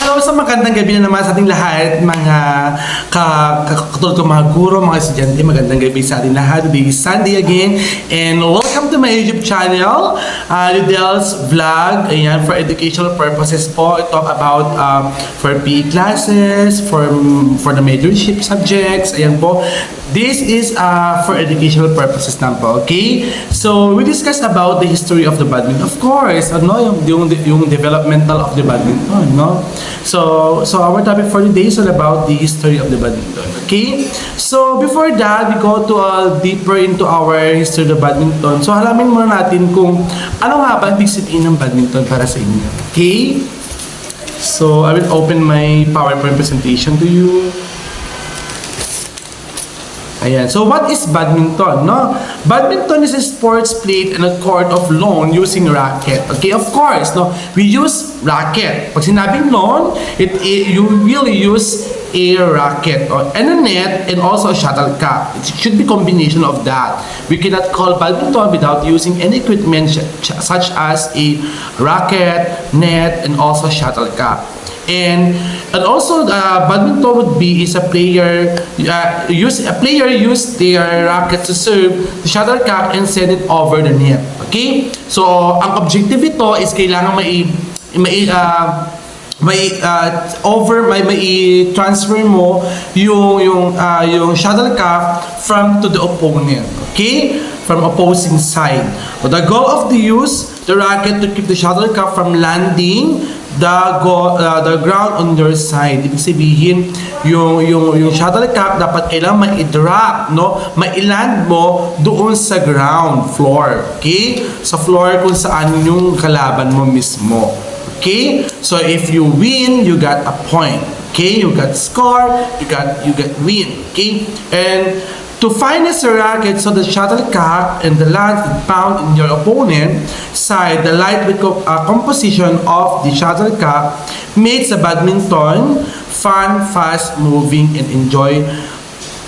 Hello sa magandang gabi na naman sa ating lahat, mga katulad ko mga guro, mga estudyante, magandang gabi sa ating lahat. Today is Sunday again, and welcome to my YouTube channel, Lidel's Vlog. Ayan, for educational purposes po. I talk about for PE classes, for the majorship subjects. Ayan po. This is for educational purposes lang po, okay? So, we discussed about the history of the badminton. Of course, ano, yung developmental of the badminton, no? So our topic for today is all about the history of the badminton, okay? So, before that, we go to deeper into our history of the badminton. So, alamin muna natin kung ano nga ba ibig sabihin ng badminton para sa inyo, okay? So, I will open my PowerPoint presentation to you. Ayan. So, what is badminton, no? Badminton is a sports played in a court of lawn using racket. Okay, of course, no? We use racket. Pag sinabing lawn, you will use a racket and a net and also a shuttlecock. It should be combination of that. We cannot call badminton without using any equipment such as a racket, net, and also shuttlecock. And also badminton would be is a player use their racket to serve the shuttlecock and send it over the net. Okay? So ang objective ito is kailangan transfer mo yung shuttlecock from to the opponent. Okay? From opposing side. So the goal of the the racket to keep the shuttlecock from landing the ground on your side. Ibig sabihin, yung shuttlecock dapat kailangan ma-drop, no? Ma-land mo doon sa ground floor. Okay? Sa floor kung saan yung kalaban mo mismo. Okay? So if you win, you got a point. Okay? You got score, you got win. Okay? And to finesse the racket so the shuttlecock and the land is found in your opponent side, the lightweight composition of the shuttlecock makes the badminton fun, fast-moving, and enjoy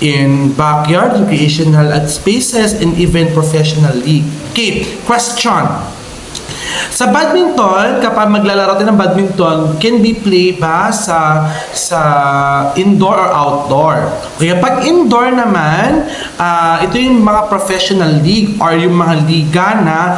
in backyard, recreational spaces, and even professional league. Okay, question. Sa badminton, kapag maglalaro tayo ng badminton, can be played ba sa indoor or outdoor? Kaya pag indoor naman, ito yung mga professional league or yung mga liga na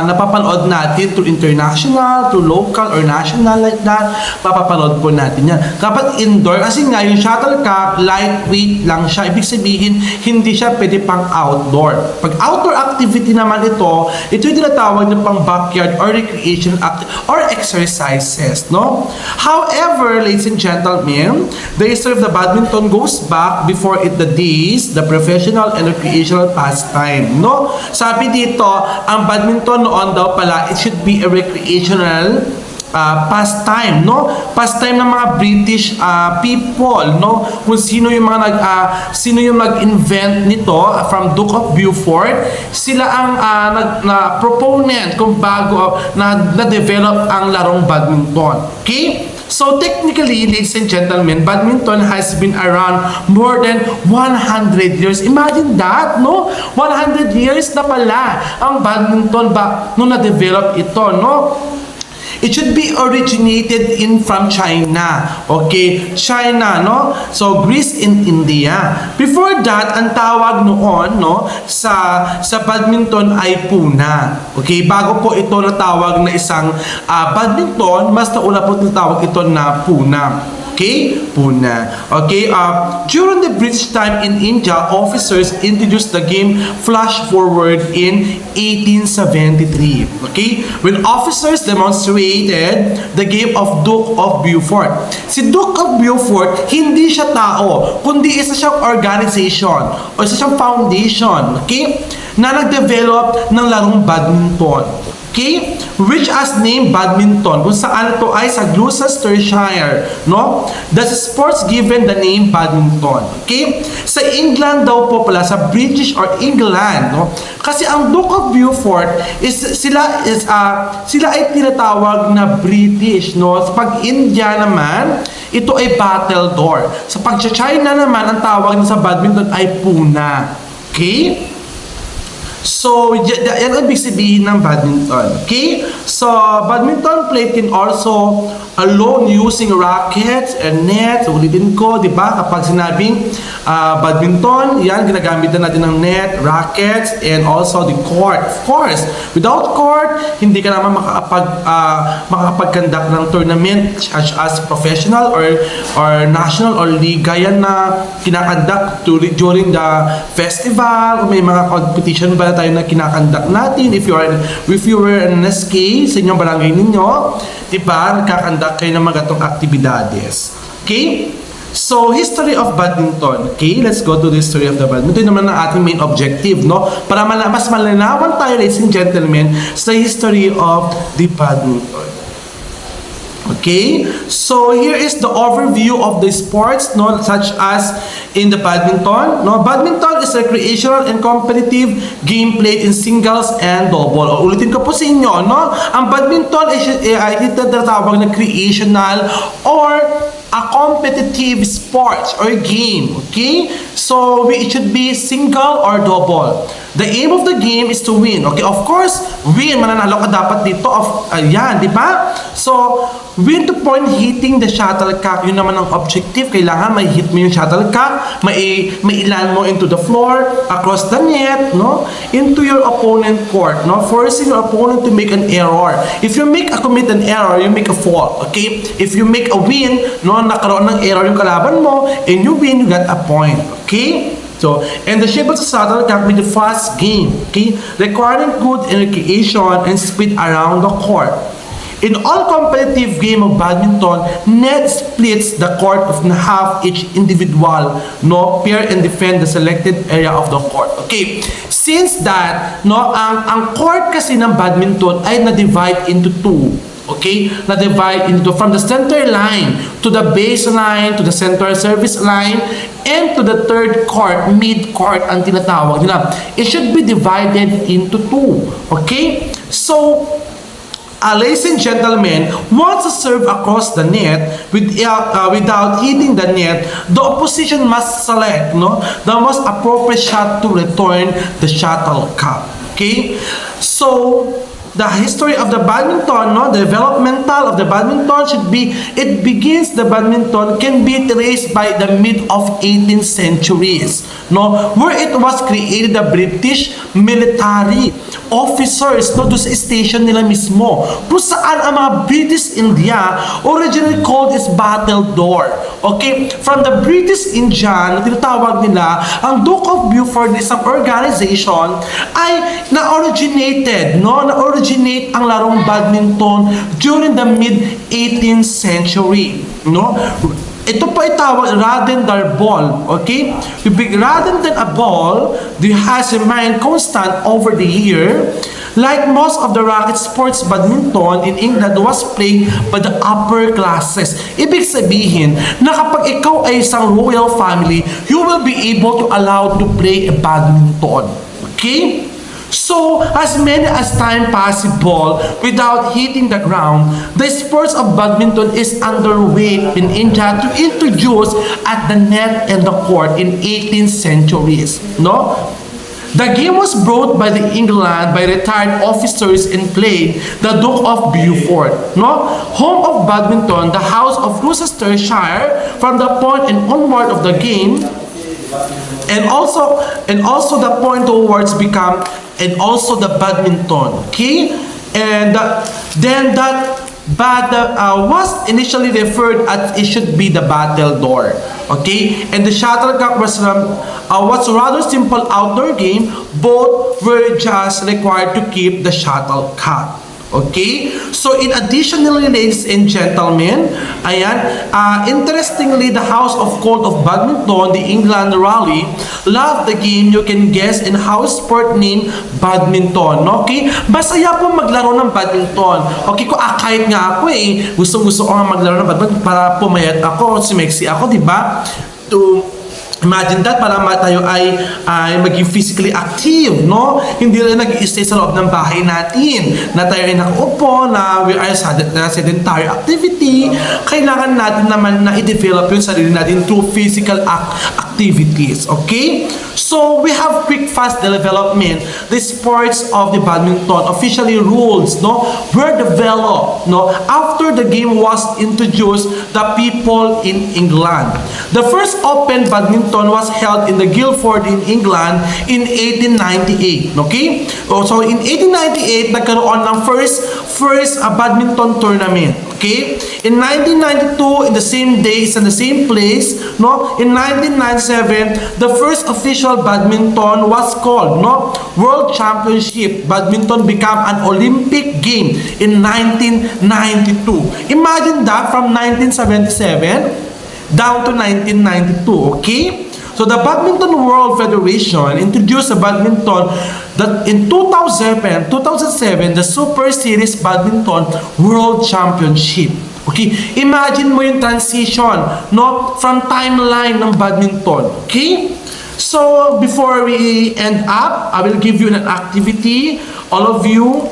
napapanood natin through international, through local or national like that, mapapanood po natin yan. Kapag indoor, kasi nga yung shuttlecock, lightweight lang siya. Ibig sabihin, hindi siya pwede pang outdoor. Pag outdoor activity naman ito yung tinatawag na pang backyard or recreation or exercises, no? However, ladies and gentlemen, the history of the badminton goes back before the days, the professional and recreational pastime, no? Sabi dito, ang badminton noon daw pala, it should be a recreational pastime, no? Pastime ng mga British people, no? Kung sino yung nag-invent nito from Duke of Beaufort, sila ang proponent kung bago na-develop ang larong badminton. Okay? So technically, ladies and gentlemen, badminton has been around more than 100 years. Imagine that, no? 100 years na pala ang badminton nung na-develop ito, no? It should be originated from China. Okay? China, no? So, Greece and India. Before that, ang tawag noon, no, sa badminton ay puna. Okay? Bago po ito natawag na isang badminton, mas nauna po tinatawag ito na puna. Okay? Puna. Okay? During the British time in India, officers introduced the game flash forward in 1873. Okay? When officers demonstrated the game of Duke of Beaufort. Si Duke of Beaufort, hindi siya tao, kundi isa siyang organization o isa siyang foundation. Okay? Na nag-develop ng larong badminton. Okay? Which as named badminton, kung saan ito ay sa Gloucestershire, no? The sports given the name badminton. Okay? Sa England daw po pala, sa British or England, no? Kasi ang Duke of Beaufort sila ay tinatawag na British, no? Sa pag-India naman, ito ay battledore. Sa pag-China naman, ang tawag sa badminton ay puna. Okay? So, yan ang ibig sabihin ng badminton. Okay? So, badminton play can also alone using rackets and net. Ulitin ko, di ba? Kapag sinabing badminton, yan, ginagamit na natin ng net, rackets, and also the court. Of course, without court, hindi ka naman makakapag-conduct ng tournament such as professional or national or liga. Yan na kinakandak during the festival. May mga competition ba tayo na kinakandak natin. If you were an SK sa inyong barangay ninyo, di ba, nagkakandak kayo ng mga gatong aktibidades. Okay? So, history of badminton. Okay, let's go to the history of the badminton. Ito naman ang ating main objective, no? Para mas malinawan tayo, ladies and gentlemen, sa history of the badminton. Okay, so here is the overview of the sports, no, such as in the badminton. No, badminton is a recreational and competitive game played in singles and double. O, ulitin ko po sa inyo, no, ang badminton ay tinatawag na recreational or a competitive sport or game. Okay, so it should be single or double. The aim of the game is to win. Okay, of course, win. Mananalo ka dapat dito. Ayan, di ba? So, win to point hitting the shuttlecock. Yun naman ang objective. Kailangan may hit mo yung shuttlecock, may ilan mo into the floor, across the net, no? Into your opponent court, no? Forcing your opponent to make an error. If you commit an error, you make a fault. Okay? If you make a win, no, nakaroon ng error yung kalaban mo, and you win, you got a point. Okay? So, and the shape of the shuttlecock with the fast game, okay, requiring good recreation and speed around the court. In all competitive game of badminton, net splits the court of half each individual, no, pair and defend the selected area of the court. Okay, since that, no, ang court kasi ng badminton ay na-divide into two. Okay, na-divide into from the center line to the baseline to the center service line and to the third court, mid-court ang tinatawag nila. It should be divided into two. Okay, so ladies and gentlemen, once a serve across the net without hitting the net, the opposition must select, no, the most appropriate shot to return the shuttlecock. Okay, so the history of the badminton, no, the developmental of the badminton should be, it begins, the badminton can be traced by the mid of 18th centuries, no, where it was created. The British military officers, no, doon sa station nila mismo, kung saan ang mga British India originally called is battledore. Okay, from the British India, na tinatawag nila, ang Duke of Beaufort, isang organization, ay na-originate ang larong badminton during the mid-18th century, no? Ito po ay tawag rather than ball, okay? Rather than a ball, it has remained constant over the year. Like most of the racket sports, badminton in England was played by the upper classes. Ibig sabihin na kapag ikaw ay isang royal family, you will be able to allow to play a badminton. Okay? So, as many as time possible without hitting the ground, the sports of badminton is underway in India to introduce at the net and the court in 18th centuries. No? The game was brought by the England by retired officers and played the Duke of Beaufort, no? Home of badminton, the House of Gloucestershire, from the point and onward of the game, and also the point towards become and also the badminton. Okay, and then that was initially referred as it should be the battledore. Okay, and the shuttlecock was rather simple outdoor game. Both were just required to keep the shuttlecock. Okay? So, in additionally, ladies and gentlemen, ayan, interestingly, the House of Court of Badminton, the England Rally, loved the game. You can guess in house sport name, badminton. Okay? Masaya po maglaro ng badminton. Okay, kahit nga ako gusto ko nga maglaro ng badminton para pumayat ako, sumexy ako, di ba? Imagine that, para tayo ay maging physically active, no? Hindi lang nag-i-stay sa loob ng bahay natin, na tayo ay nakaupo, na we are sedentary activity. Kailangan natin naman na i-develop yung sarili natin through physical activities, okay? So, we have quick fast development. The sports of the badminton officially rules, no, were developed, no, after the game was introduced the people in England. The first open badminton was held in the Guildford in England in 1898, okay? So, in 1898, nagkaroon ng first badminton tournament, okay? In 1992, in the same days and the same place, no? In 1997, the first official badminton was called, no, World Championship. Badminton became an Olympic game in 1992. Imagine that, from 1977 down to 1992, okay? So the Badminton World Federation introduced the badminton that in 2007, the Super Series Badminton World Championship. Okay, imagine mo yung transition, no, from timeline ng badminton, okay? So before we end up, I will give you an activity, all of you.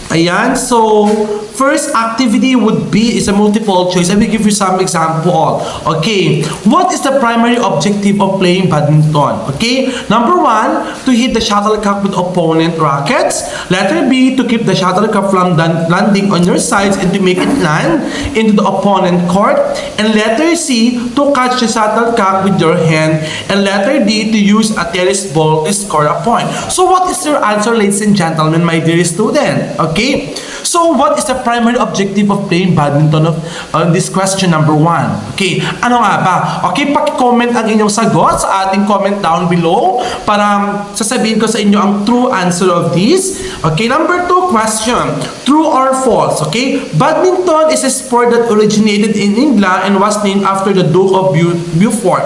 Ayan, so first activity would be is a multiple choice. I will give you some example. Okay, what is the primary objective of playing badminton? Okay, number 1, to hit the shuttlecock with opponent rackets. Letter B, to keep the shuttlecock from landing on your sides and to make it land into the opponent court. And letter C, to catch the shuttlecock with your hand. And letter D, to use a tennis ball to score a point. So what is your answer, ladies and gentlemen, my dear student? Okay, so what is the primary objective of playing badminton of this question number 1? Okay, ano nga ba? Okay, paki-comment ang inyong sagot sa ating comment down below para sasabihin ko sa inyo ang true answer of this. Okay, number 2 question, true or false? Okay, badminton is a sport that originated in England and was named after the Duke of Beaufort.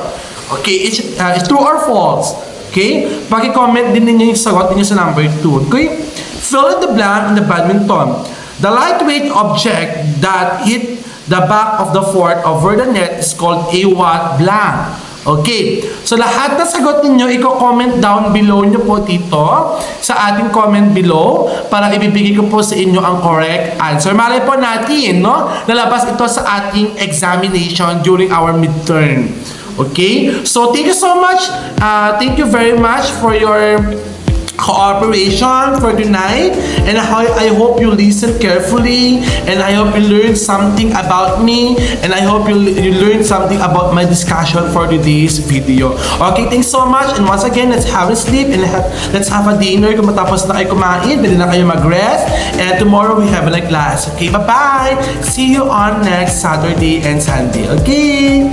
Okay, it's true or false? Okay, paki-comment din ninyo yung sagot ninyo sa number 2. Okay, fill in the blank in the badminton. The lightweight object that hit the back of the fort over the net is called a what? Blank. Okay, so lahat na sagot ninyo, i-comment down below nyo po dito sa ating comment below para ibibigay ko po sa inyo ang correct answer. Malay po natin, no? Lalabas ito sa ating examination during our midterm. Okay, so thank you so much. Thank you very much for your cooperation for tonight, and I hope you listen carefully, and I hope you learn something about me, and I hope you learn something about my discussion for today's video. Okay, thanks so much, and once again, let's have a sleep and let's have a dinner. Kung matapos na kayo kumain, pwede na kayo mag-rest, and tomorrow we have a class. Okay, bye-bye! See you on next Saturday and Sunday. Okay?